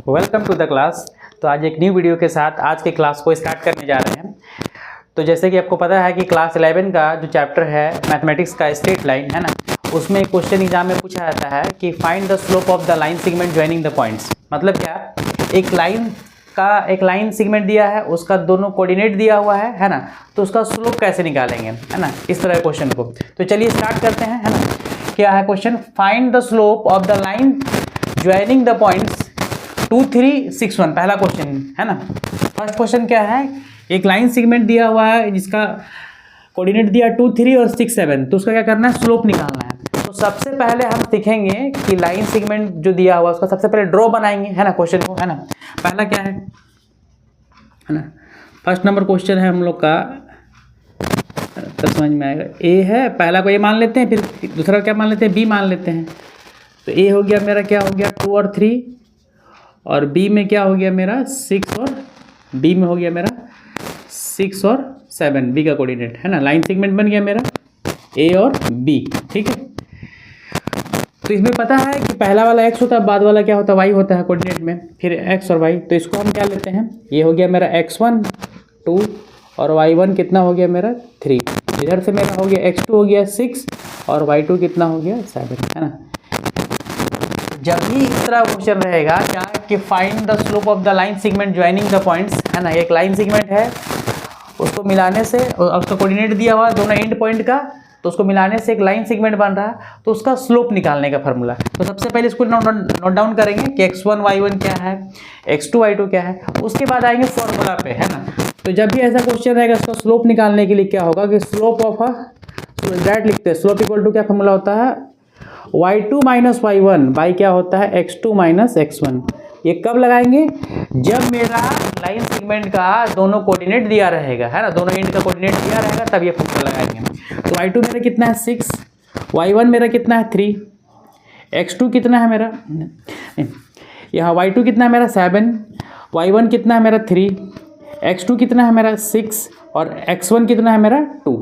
Welcome to the class. तो आज एक न्यू वीडियो के साथ आज के क्लास को स्टार्ट करने जा रहे हैं। तो जैसे कि आपको पता है कि क्लास 11 का जो चैप्टर है मैथमेटिक्स का स्ट्रेट लाइन है ना, उसमें क्वेश्चन एग्जाम में पूछा जाता है कि find the slope of the line segment joining the points. मतलब क्या, एक लाइन सेगमेंट दिया है, उसका दोनों कोऑर्डिनेट दिया हुआ है ना, तो उसका स्लोप कैसे निकालेंगे, है ना, इस तरह के क्वेश्चन को। तो चलिए स्टार्ट करते हैं, है ना। क्या है question? Find the slope of the line joining the points 2, 3, 6, 1 पहला क्वेश्चन है ना। फर्स्ट क्वेश्चन क्या है? एक लाइन सेगमेंट दिया हुआ है जिसका कोऑर्डिनेट दिया 2, 3 और 6, 7, तो उसका क्या करना है? स्लोप निकालना है। तो सबसे पहले हम सीखेंगे कि लाइन सेगमेंट जो दिया हुआ है उसका सबसे पहले ड्रॉ बनाएंगे, है ना, क्वेश्चन को, है ना। पहला क्या है ना, फर्स्ट नंबर क्वेश्चन है हम लोग का, तो समझ में आएगा। ए है, पहला को ए मान लेते हैं, फिर दूसरा क्या मान लेते हैं? बी मान लेते हैं। तो ए हो गया मेरा, क्या हो गया? 2 और 3, और बी में क्या हो गया मेरा? 6 और बी में हो गया मेरा 6 और 7, बी का कोऑर्डिनेट, है ना। लाइन सेगमेंट बन गया मेरा ए और बी, ठीक है। तो इसमें पता है कि पहला वाला x होता है, बाद वाला क्या होता है? y होता है कोऑर्डिनेट में, फिर x और y। तो इसको हम क्या लेते हैं? ये हो गया मेरा x1 2 और y1 कितना हो गया मेरा? 3। इधर से मेरा हो गया x2 हो गया 6 और y2 कितना हो गया? 7, है ना। जब भी इस तरह क्वेश्चन रहेगा क्या कि find the slope of the line segment joining the points, है ना। एक लाइन सेगमेंट है, उसको मिलाने से, उसका कोऑर्डिनेट दिया हुआ दोनों एंड पॉइंट का, तो उसको मिलाने से एक लाइन सेगमेंट बन रहा है, तो उसका स्लोप निकालने का फार्मूला। तो सबसे पहले इसको नोट डाउन करेंगे कि x1 y1 क्या है, x2 y2 क्या है, उसके बाद आएंगे फॉर्मूला पे, है ना। तो जब भी ऐसा क्वेश्चन रहेगा उसका स्लोप निकालने के लिए क्या होगा कि स्लोप ऑफ डायरेक्ट लिखते हैं, स्लोप इक्वल टू क्या फार्मूला होता है? y2 माइनस y1 बाई क्या होता है? x2 minus x1। ये कब लगाएंगे? जब मेरा लाइन सेगमेंट का दोनों कोऑर्डिनेट दिया रहेगा, है ना, दोनों एंड का कोऑर्डिनेट दिया रहेगा, तब ये फॉर्मूला लगाएंगे। तो y2 मेरा कितना है? 6, y1 मेरा कितना है? 3, x2 कितना है मेरा? यहाँ y2 कितना है मेरा? 7, y1 कितना है मेरा? 3, x2 कितना है मेरा? 6 और x1 कितना है मेरा? 2।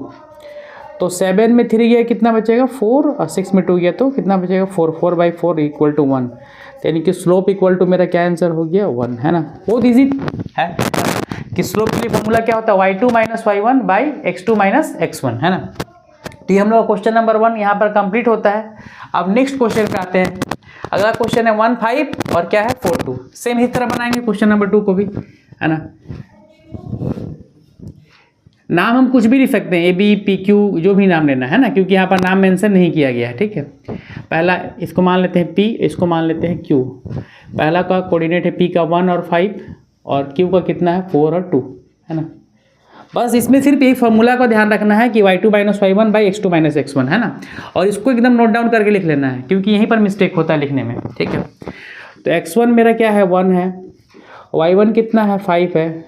तो 7 में 3 गया, कितना बचेगा? 4, और 6 में 2 गया तो कितना बचेगा? 4। 4/4 इक्वल टू 1, यानी कि स्लोप इक्वल टू मेरा क्या आंसर हो गया? 1, है ना। बहुत इजी है कि स्लोप के लिए फॉर्मूला क्या होता है? y2 minus y1 by x2 minus x1, है ना। तो ये हम लोग क्वेश्चन नंबर 1 यहाँ पर कंप्लीट होता है। अब नेक्स्ट क्वेश्चन पे आते हैं। अगला क्वेश्चन है 1, 5 और क्या है? 4, 2। सेम इस तरह बनाएंगे क्वेश्चन नंबर 2 को भी, है ना। नाम हम कुछ भी लिख सकते हैं, ए बी पी क्यू, जो भी नाम लेना है ना, क्योंकि यहाँ पर नाम मेंशन नहीं किया गया है, ठीक है। पहला इसको मान लेते हैं P, इसको मान लेते हैं Q। पहला का कोऑर्डिनेट है P का 1 और 5 और Q का कितना है? 4 और 2, है ना। बस इसमें सिर्फ एक फार्मूला का ध्यान रखना है कि y2 minus y1 by x2 minus x1, है ना। और इसको एकदम नोट डाउन करके लिख लेना है, क्योंकि यहीं पर मिस्टेक होता है लिखने में, ठीक है। तो x1 मेरा क्या है? 1 है, y1 कितना है? 5 है,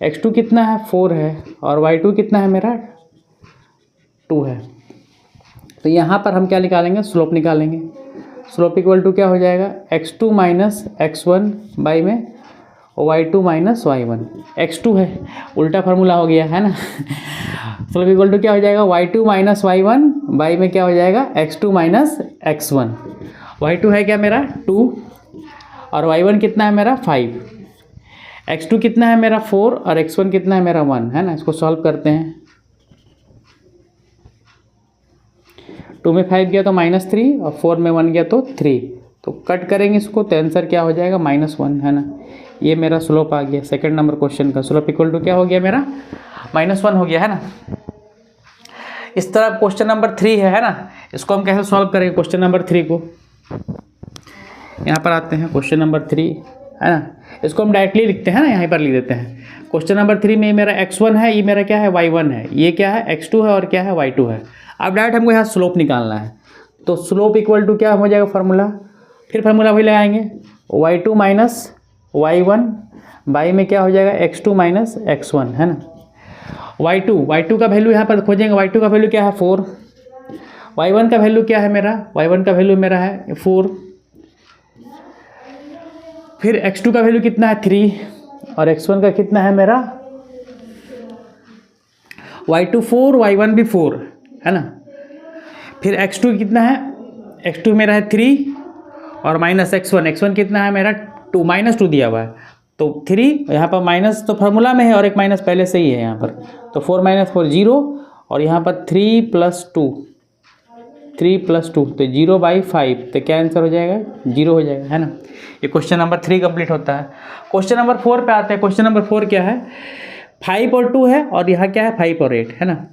x2 कितना है? 4 है और y2 कितना है मेरा? 2 है। तो यहाँ पर हम क्या निकालेंगे? स्लोप निकालेंगे। स्लोप इक्वल टू क्या हो जाएगा? x2 माइनस x1 बाई में y2 माइनस y1। x2 है, उल्टा फार्मूला हो गया, है ना। स्लोप इक्वल टू क्या हो जाएगा? y2 माइनस y1 बाई में क्या हो जाएगा? x2 minus x1। y2 है क्या मेरा? 2 और y1 कितना है मेरा? 5। x2 कितना है मेरा? 4 और x1 कितना है मेरा? 1, है ना। इसको सॉल्व करते हैं। 2 में 5 गया तो -3 और 4 में 1 गया तो 3, तो कट करेंगे इसको, तो आंसर क्या हो जाएगा? -1, है ना। ये मेरा स्लोप आ गया सेकंड नंबर क्वेश्चन का। स्लोप इक्वल टू क्या हो गया मेरा? -1 हो गया, है ना। इस तरह क्वेश्चन नंबर 3 है ना। इसको हम कैसे सॉल्व करेंगे क्वेश्चन नंबर 3 को? यहाँ पर आते हैं क्वेश्चन नंबर 3, है ना। इसको हम डायरेक्टली लिखते हैं ना, यहाँ पर लिख देते हैं। क्वेश्चन नंबर 3 में मेरा x1 है, ये मेरा क्या है? y1 है, ये क्या है? x2 है और क्या है? y2 है। अब डायरेक्ट हमको यहाँ स्लोप निकालना है, तो स्लोप इक्वल टू क्या हो जाएगा? फार्मूला, फिर फार्मूला वही लगाएंगे, y2 माइनस y1 बाई में क्या हो जाएगा? x2 माइनस x1, है ना। y2 का वैल्यू यहाँ पर खोजेंगे। y2 का वैल्यू क्या है? 4। y1 का वैल्यू क्या है मेरा? y1 का वैल्यू मेरा है 4। फिर x2 का वैल्यू कितना है? 3 और x1 का कितना है मेरा? y2 4, y1 भी 4, है ना। फिर x2 कितना है? x2 मेरा है 3 और माइनस x1 कितना है मेरा? -2 दिया हुआ है, तो 3 यहाँ पर माइनस तो फार्मूला में है और एक माइनस पहले से ही है यहाँ पर, तो 4 - 4 0, और यहाँ पर 3 + 2 तो 0/5, तो क्या आंसर हो जाएगा? 0 हो जाएगा, है ना। ये क्वेश्चन नंबर 3 कंप्लीट होता है। क्वेश्चन नंबर 4 पे आते हैं। क्वेश्चन नंबर 4 क्या है? 5 और 2 है, और यहाँ क्या है? 5 और 8, है ना।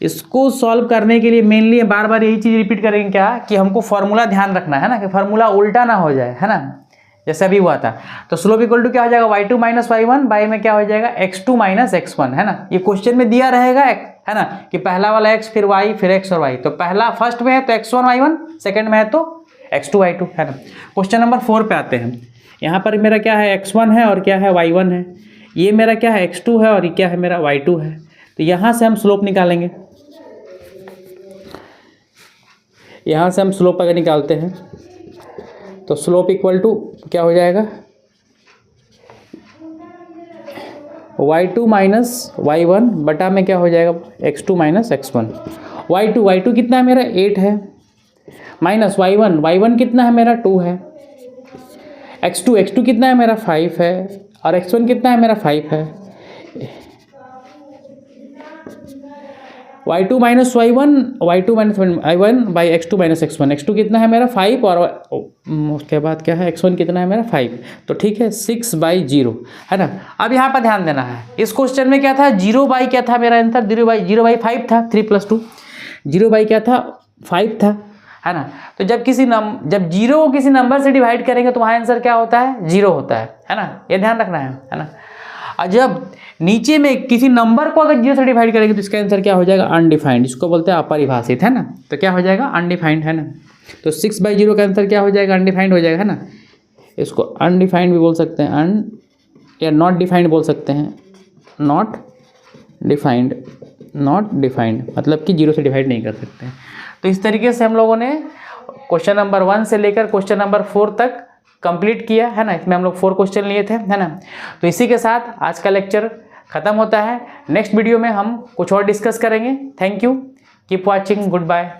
इसको सॉल्व करने के लिए मेनली बार बार यही चीज़ रिपीट करेंगे क्या, कि हमको फार्मूला ध्यान रखना है ना, कि फार्मूला उल्टा ना हो जाए, है ना, जैसे अभी हुआ था। तो स्लोप इक्वल टू क्या हो जाएगा? y2 - y1 बाई में क्या हो जाएगा? x2 - x1, है ना। ये क्वेश्चन में दिया रहेगा, है ना, कि पहला वाला x फिर y फिर x और y, तो पहला फर्स्ट में है तो x1 y1, सेकंड में है तो x2 y2, है ना। क्वेश्चन नंबर 4 पे आते हैं। यहाँ पर मेरा क्या है? x1 है और क्या है? y1 है। ये मेरा क्या है? x2 है और ये क्या है? मेरा y2 है। तो यहाँ से हम स्लोप निकालेंगे। यहाँ से हम स्लोप अगर निकालते हैं तो स्लोप इक्वल टू क्या हो जाएगा? y2 - y1 बटा में क्या हो जाएगा? x2 - x1। y2 कितना है मेरा? 8 है, माइनस y1 कितना है मेरा? 2 है। x2 कितना है मेरा? 5 है, और x1 कितना है मेरा? 5 है। y2 - y1 by x2 - x1। x2 कितना है मेरा? 5, और उसके बाद क्या है? x1 कितना है मेरा? 5। तो ठीक है, 6/0, है ना। अब यहाँ पर ध्यान देना है, इस क्वेश्चन में क्या था? 0 क्या था मेरा आंसर? 0/5 था। 3 + 2 0 क्या था? 5 था, है ना। तो जब जब 0 को किसी नंबर से डिवाइड करेंगे तो वहाँ आंसर क्या होता है? 0 होता है ना। ये ध्यान रखना है ना। और जब नीचे में किसी नंबर को अगर 0 से डिवाइड करेंगे तो इसका आंसर क्या हो जाएगा? अनडिफाइंड, इसको बोलते हैं अपरिभाषित, है ना। तो क्या हो जाएगा? अनडिफाइंड, है ना। तो 6/0 का आंसर क्या हो जाएगा? अनडिफाइंड हो जाएगा, है ना। इसको अनडिफाइंड भी बोल सकते हैं, या नॉट डिफाइंड बोल सकते हैं। नॉट डिफाइंड मतलब कि 0 से डिवाइड नहीं कर सकते। तो इस तरीके से हम लोगों ने क्वेश्चन नंबर 1 से लेकर क्वेश्चन नंबर 4 तक कंप्लीट किया, है ना। इसमें हम लोग 4 क्वेश्चन लिए थे, है ना। तो इसी के साथ आज का लेक्चर खत्म होता है। नेक्स्ट वीडियो में हम कुछ और डिस्कस करेंगे। Thank you, keep watching, good bye.